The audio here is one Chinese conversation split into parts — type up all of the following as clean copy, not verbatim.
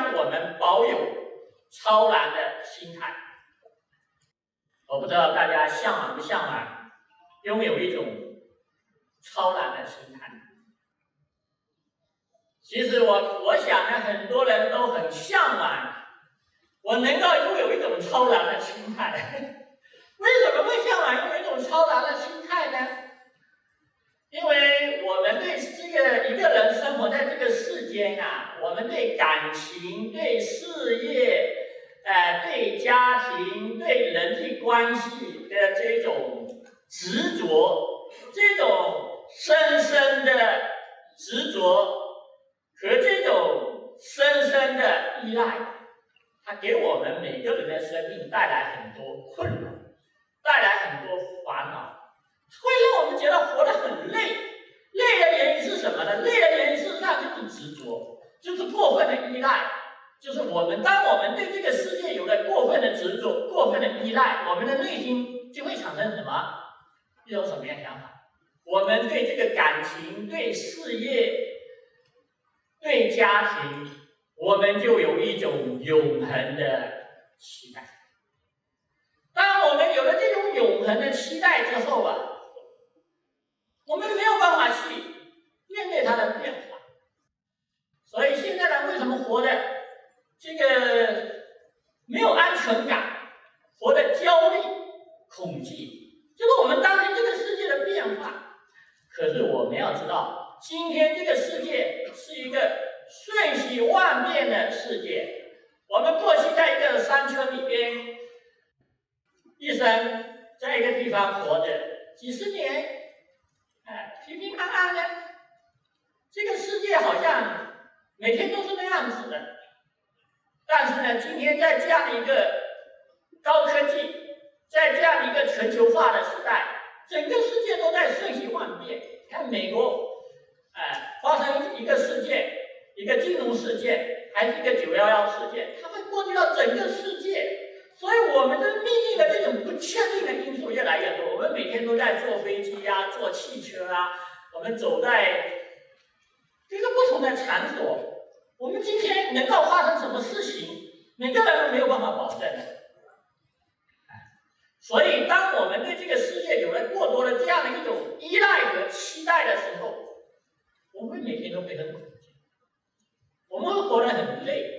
将我们保有超然的心态。我不知道大家向往不向往拥有一种超然的心态。其实我想呢，很多人都很向往我能够拥有一种超然的心态。为什么会向往拥有一种超然的心态呢？因为我们对这个一个人生活在这个世间啊，我们对感情、对事业、对家庭、对人际关系的这种执着，这种深深的执着和这种深深的依赖，它给我们每个人的生命带来很多困扰，带来很多烦恼，会让我们觉得活得很累。累的原因是什么呢？累的原因事实上就是执着，就是过分的依赖。就是当我们对这个世界有了过分的执着、过分的依赖，我们的内心就会产生什么？一种什么样的想法？我们对这个感情、对事业、对家庭，我们就有一种永恒的期待。当我们有了这种永恒的期待之后啊，我们没有办法去面对它的变化。所以现在人为什么活得这个没有安全感，活得焦虑、恐惧，就是我们担心这个世界的变化。可是我们要知道，今天这个世界是一个瞬息万变的世界。我们过去在一个山村里边，一生在一个地方活着几十年，平平安安的，这个世界好像每天都是那样子的。但是呢，今天在这样的一个高科技，在这样的一个全球化的时代，整个世界都在瞬息万变。看美国，发生一个事件，一个金融事件，还是一个911事件，它会波及到整个世界。所以我们的命运的这种不确定的因素越来越多。我们每天都在坐飞机啊，坐汽车啊，我们走在这个不同的场所，我们今天能够发生什么事情，每个人都没有办法保证的。所以当我们对这个世界有了过多的这样的一种依赖和期待的时候，我们每天都会很恐惧，我们会活得很累。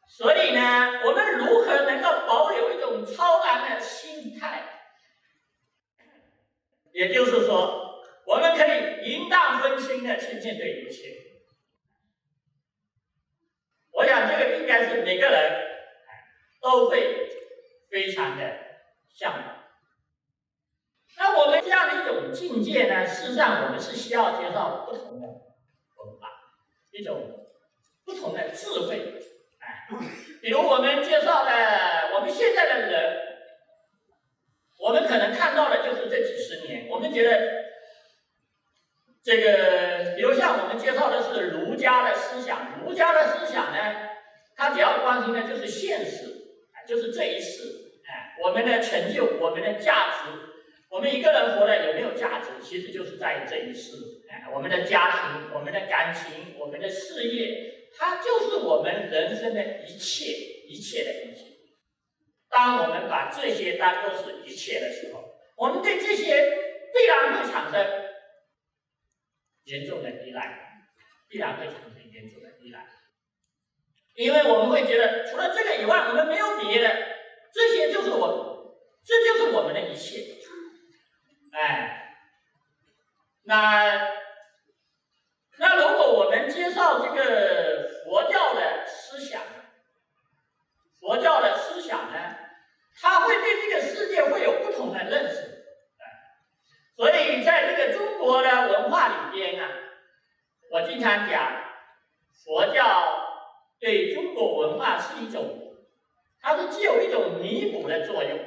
所以呢，我们如何能够保有一种超然的心态？也就是说，我们可以云淡风轻的去面对一切。我想这个应该是每个人都会非常的向往。那我们这样的一种境界呢，事实上我们是需要介绍不同的文化，一种不同的智慧。比如我们介绍的我们现在的人，我们可能看到的就是这几十年，我们觉得这个，比如像我们介绍的是儒家的思想，儒家的思想呢，它主要关心的就是现实，就是这一世，我们的成就，我们的价值，我们一个人活得有没有价值，其实就是在于这一世，我们的家庭，我们的感情，我们的事业。它就是我们人生的一切的一切。当我们把这些当作是一切的时候，我们对这些必然会产生严重的依赖，因为我们会觉得除了这个以外，我们没有别的，这些就是这就是我们的一切。那如果我们接受这个佛教的思想呢，它会对这个世界会有不同的认识。所以在这个中国的文化里边啊，我经常讲，佛教对中国文化是它是具有一种弥补的作用。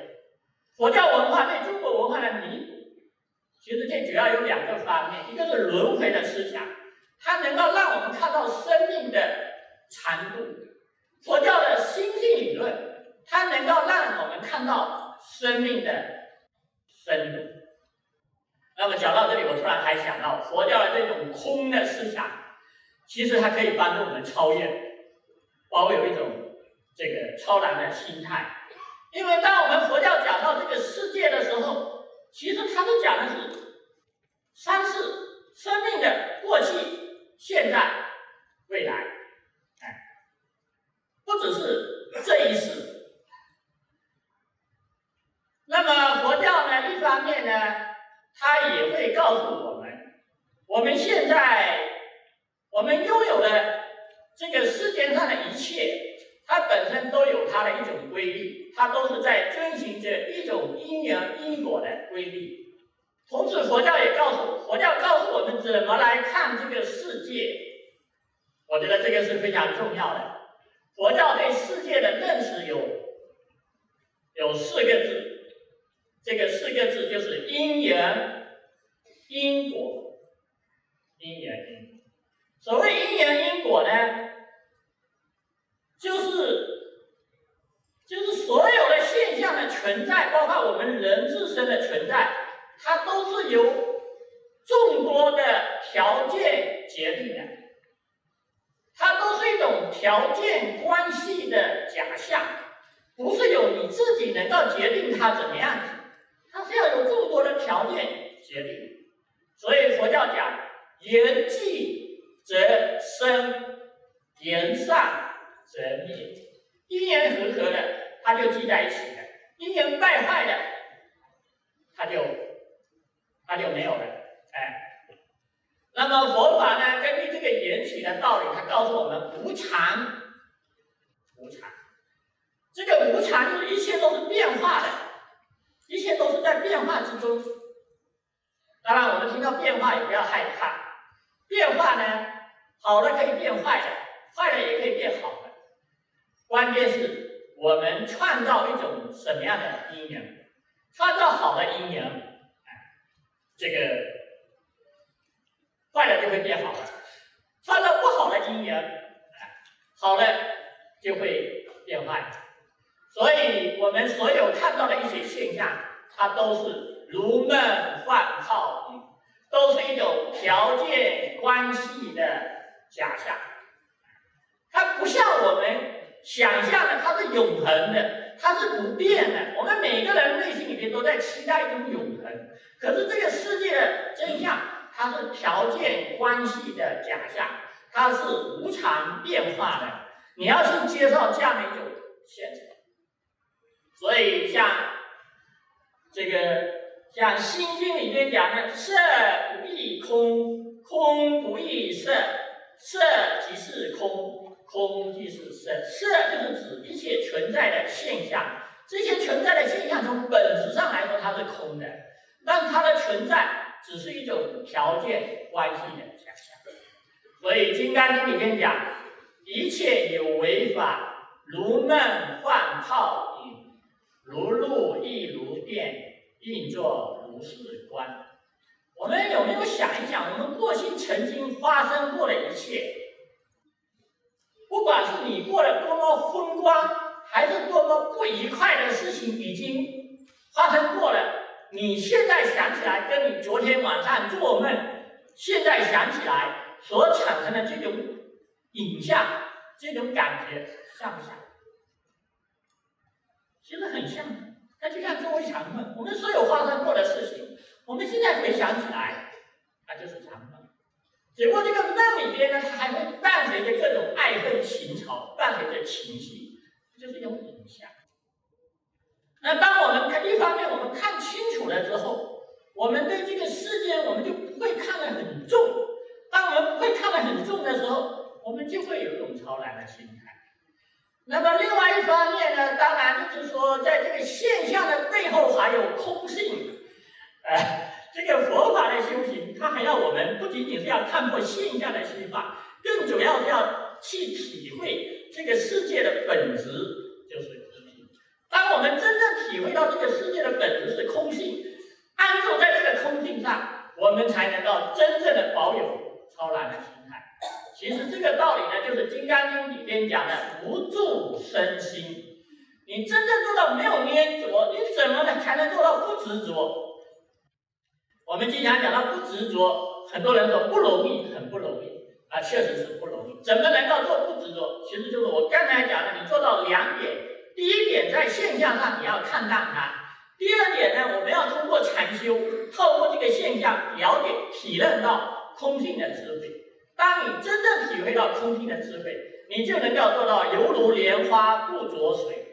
佛教文化对中国文化的弥补，其实最主要有2个方面，一个是轮回的思想。它能够让我们看到生命的长度。佛教的心性理论，它能够让我们看到生命的深度。那么讲到这里，我突然还想到，佛教的这种空的思想，其实它可以帮助我们超越。保有一种这个超然的心态。因为当我们佛教讲到这个世界的时候，其实它是讲的是三世生命的过去、现在、未来，不只是这一世。那么佛教呢，一方面呢，它也会告诉我们，我们现在我们拥有的这个世间上的一切，它本身都有它的一种规律，它都是在遵循着一种因缘因果的规律。同时，佛教告诉我们怎么来看这个世界。我觉得这个是非常重要的。佛教对世界的认识有4个字，这个4个字就是因缘因果。因缘因果。所谓因缘因果呢，就是所有的现象的存在，包括我们人自身的存在，它都是由众多的条件决定的，它都是一种条件关系的假象，不是由你自己能够决定它怎么样子，它是要有众多的条件决定。所以佛教讲缘聚则生，缘散则灭，因缘和合的它就聚在一起了，因缘败坏的它就没有了。那么佛法呢，根据这个缘起的道理，它告诉我们无常。无常，这个无常就是一切都是变化的，一切都是在变化之中。当然，我们听到变化也不要害怕，变化呢，好的可以变坏的，坏的也可以变好的。关键是我们创造一种什么样的因缘，创造好的因缘，这个坏的就会变好了；创造不好的因缘，好的就会变坏。所以我们所有看到的一些现象，它都是如梦幻泡影，都是一种条件关系的假象。它不像我们想象的，它是永恒的，它是不变的。我们每个人内心里面都在期待一种永恒，可是这个世界的真相，它是条件关系的假象，它是无常变化的。你要去接受这样的一种现实。所以像《心经》里面讲的，色不异空，空不异色，色即是空，空即是色。色就是指一切存在的现象，这些存在的现象从本质上来说它是空的，但它的存在只是一种条件关系的假象。所以《金刚经》里面讲，一切有为法，如梦幻泡影，如露亦如电，应作如是观。我们有没有想一想，我们过去曾经发生过的一切，不管是你过得多么风光，还是多么不愉快的事情已经发生过了，你现在想起来，跟你昨天晚上做梦，现在想起来所产生的这种影像，这种感觉像不像？其实很像，它就像做一场梦。我们所有发生过的事情，我们现在回想起来，它就是场梦。只不过这个梦里边呢，它还会伴随着各种爱恨情仇，伴随着情绪，就是一种影像。那当我们一方面我们看清楚了之后，我们对这个世界我们就不会看得很重。当我们不会看得很重的时候，我们就会有一种超然的心态。那么另外一方面呢，当然就是说，在这个现象的背后还有空性。这个佛法的修行，它还要我们不仅仅是要看破现象的心法，更主要是要去体会这个世界的本质就是空性。当我们真正体会到这个世界的本质是空性，安住在这个空性上，我们才能够真正的保有超然的心态。其实这个道理呢，就是《金刚经》里边讲的不住身心。你真正做到没有粘着，你怎么才能做到不执着？我们经常讲到不执着，很多人说不容易，很不容易啊，确实是不容易。怎么能够做不执着？其实就是我刚才象上你要看淡它。第二点呢，我们要通过禅修，透过这个现象了解、体认到空性的智慧。当你真正体会到空性的智慧，你就能够做到犹如莲花不着水。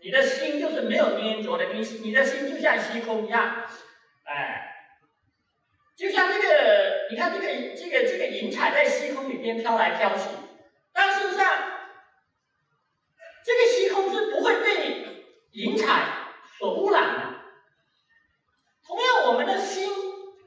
你的心就是没有粘着的，你的心就像虚空一样，就像这个，你看这个云彩在虚空里边飘来飘去，但事实上，这个虚空是不会被云彩所污染的。同样，我们的心，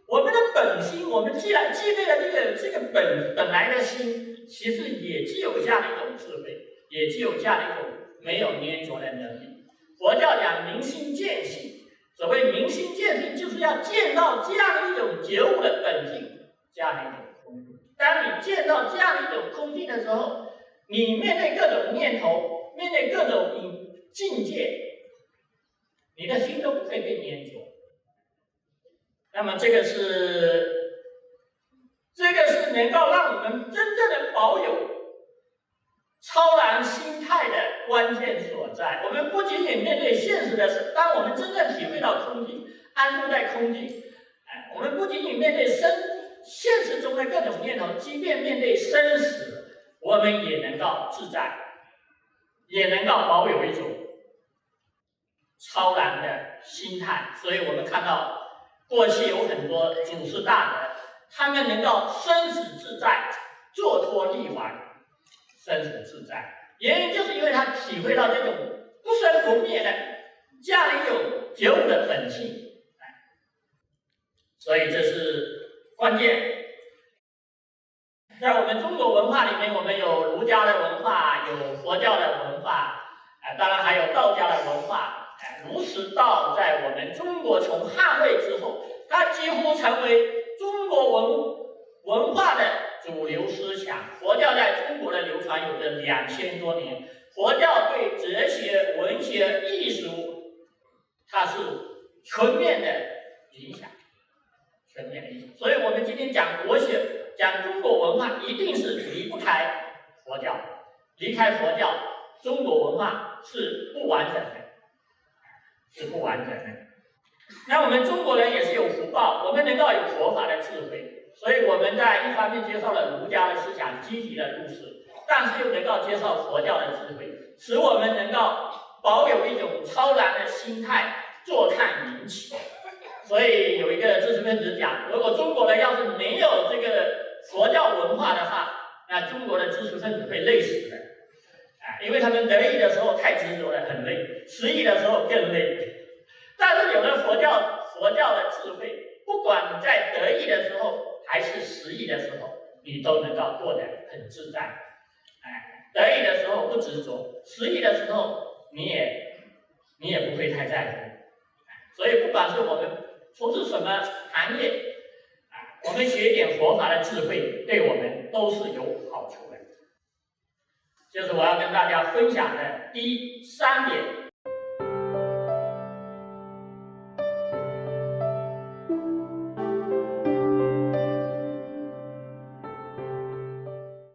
我们的本心，我们既然具备了这个本来的心，其实也具有这样的一种智慧，也具有这样的一种没有粘着的能力。佛教讲明心见性，所谓明心见性，就是要见到这样的一种觉悟的本性，这样的一种空性。当你见到这样的一种空性的时候，你面对各种念头，面对各种境界，你的心都不会被粘着。那么这个是能够让我们真正的保有超然心态的关键所在。我们不仅仅面对现实的事，当我们真正体会到空境，安住在空境，我们不仅仅面对现实中的各种念头，即便面对生死，我们也能够自在，也能够保有一种超然的心态。所以我们看到过去有很多祖师大德，他们能够生死自在，坐脱力顽，生死自在，原因就是因为他体会到这种不生不灭的这样一种觉悟的本性，所以这是关键。在我们中国文化里面，我们有儒家的文化，有佛教的文化，当然还有道家的文化。儒释道在我们中国从汉魏之后，它几乎成为中国文化的主流思想。佛教在中国的流传有着2000多年，佛教对哲学、文学、艺术，它是全面的影响，全面的影响。所以我们今天讲国学，讲中国文化，一定是离不开佛教。离开佛教，中国文化是不完整的，是不完整的。那我们中国人也是有福报，我们能够有佛法的智慧，所以我们在一方面接受了儒家的思想，积极的入世，但是又能够接受佛教的智慧，使我们能够保有一种超然的心态，坐看云起。所以有一个知识分子讲，如果中国人要是没有这个佛教文化的话，那中国的知识分子会累死的，因为他们得意的时候太执着了，很累；失意的时候更累。但是有了佛教的智慧，不管你在得意的时候还是失意的时候，你都能够过得很自在。得意的时候不执着，失意的时候你也不会太在乎。所以不管是我们从事什么行业，我们学一点佛法的智慧，对我们都是有好处的。就是我要跟大家分享的第3点。